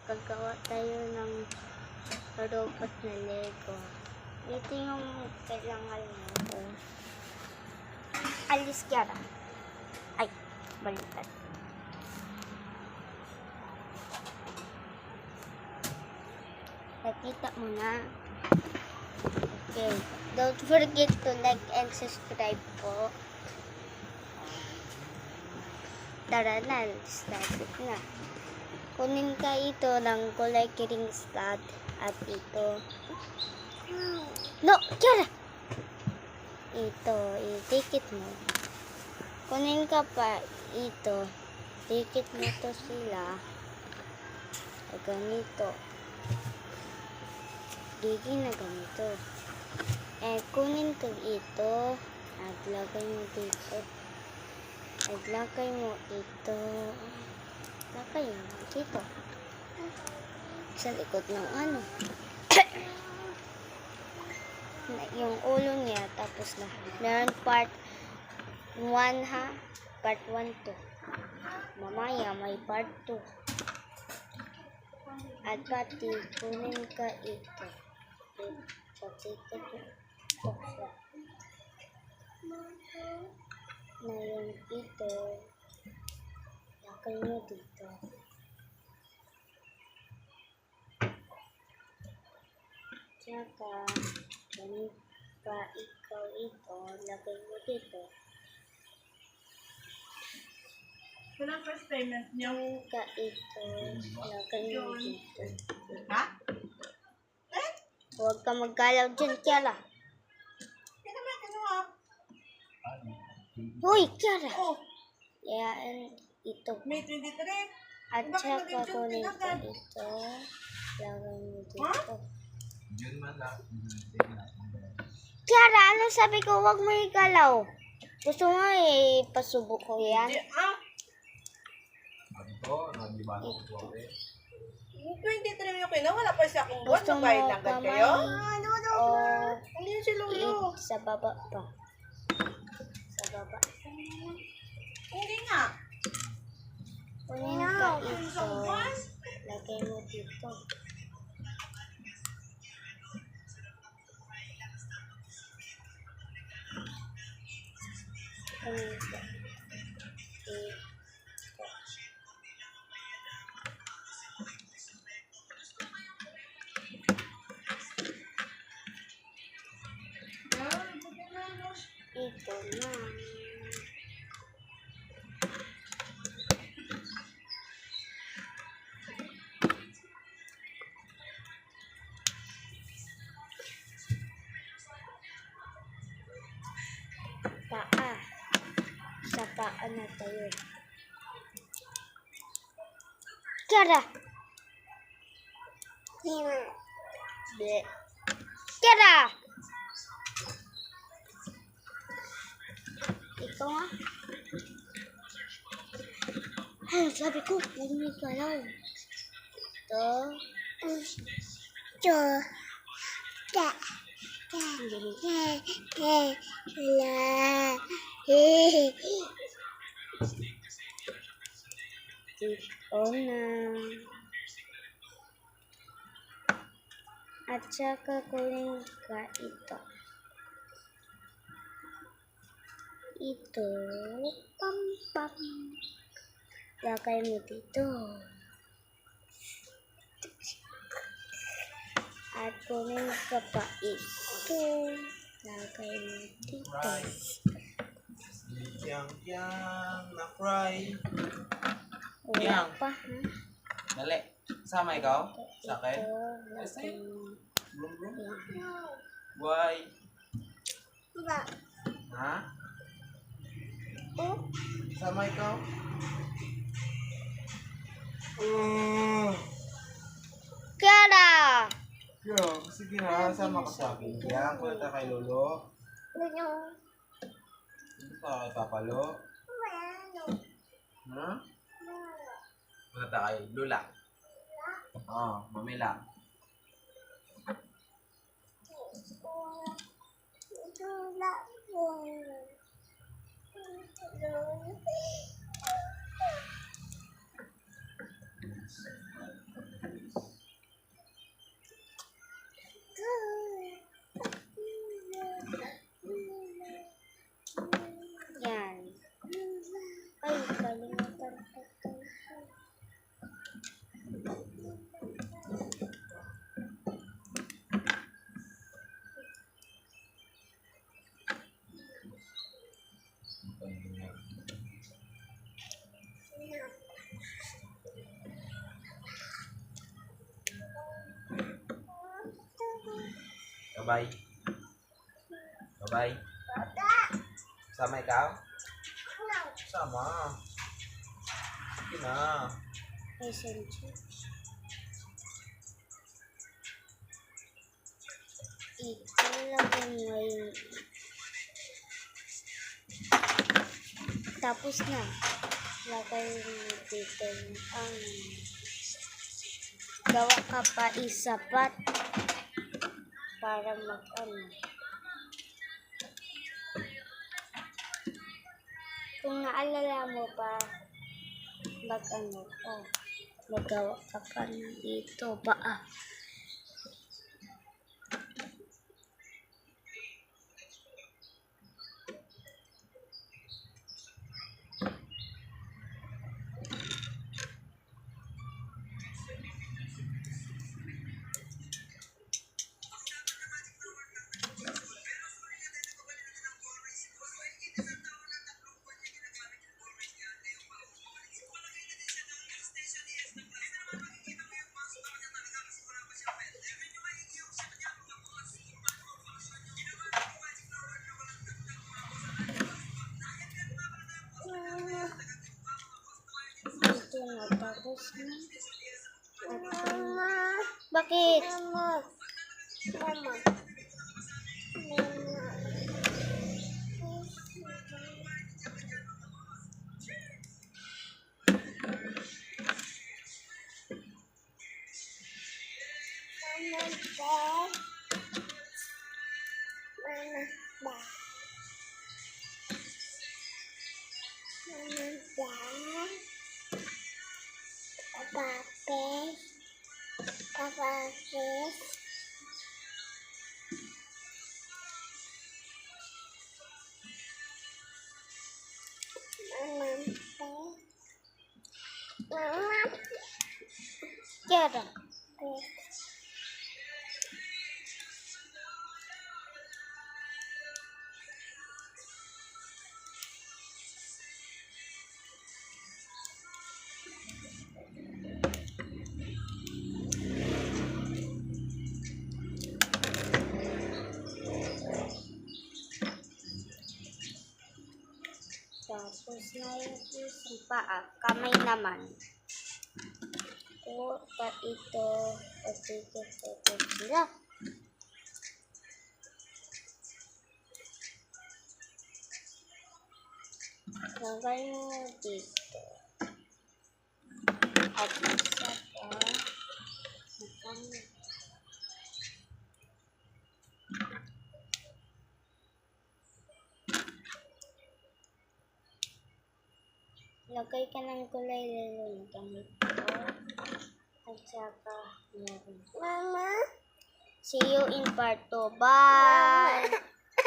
gagawa tayo ng robot na Lego. Ito yung kailangan natin. Alis Kiara. Ay, baliktad. Nakita mo na. Okay. Don't forget to like and subscribe po. Tara na, start it na. Kunin ka ito ng kulay kiring slot at ito. No, Kiara! Ito, i-tikit mo. Kunin ka pa ito. Tikit mo to sila. Ganito. Gigi na ganito. Kunin ka ito at lagay mo dito. At lagay mo ito. Lagay mo dito. Sa likod ng ano. Yung ulo niya, tapos na. Meron part 1 ha. Part 1 to. Mamaya may part 2. At pati, kunin ka ito. Pati ito. Ngayon ito, lagay mo dito. Tsaka, ganun pa ikaw ito, lagay mo dito. Walang first payment niyo. Ganun ka ito, lagay mo dito. Ha? Huwag ka maggalaw dyan, Kiara. Hoy, Kiara! Oh, Yan, ito. May 23. At saka kunin ka ito, lagay mo dito. Kiara, ano sabi ko? Huwag mo igalaw. Gusto mo pasubok ko yan? Ito. 23 yung kina. Wala pa siya kung buwan. Gusto mo Nagbayad lang agad kayo? o Hindi yun si Lolo. sa baba pa? Sa baba. Hindi nga. Kunin ka ito. Lagay mo dito. Kunin ka. Ito na. Paa. Sa paa na tayo. Kiara! Bleh. Kiara! Ikaw nga. Ay, sabi ko, huwag mo igalaw. Ito. Ito. Ito na. At saka kunin ka ito. Ito. Pam pam. Lagay mo dito. At kunin ka pa ito. Lagay mo dito. Yang na-cry. Wala Yang. pa, ha? Dali. Sama ikaw? Sa akin? Ito. Lagay mo. Blum blum. Why? Ha? Sama ikaw? Kiara! Yo, sige na. Sama ka sa akin. Yang, punta kay Lolo. Punta kay Papalo. Ha? Punta kay Lula. Oo, mamila. Bye-bye. Bye-bye. Sama ikaw? Sama. Sige na. Messenger. Ilalagay mo yung... Tapos na. Lagay mo dito ang... Gawa ka pa isapat para mag-ano. Kung naalala mo pa, mag-ano, magawa ka pa na dito, paa. Ito na, tapos na. Mama. Bakit? Mama. Mama. Mama. Tiara. Tapos na yung isang paa. Kamay naman. Ito. Sila. Lagay mo dito. At isa pa. Lagay ka ng kulay lilong gamit ko. At saka meron. Mama? See you in part 2. Bye!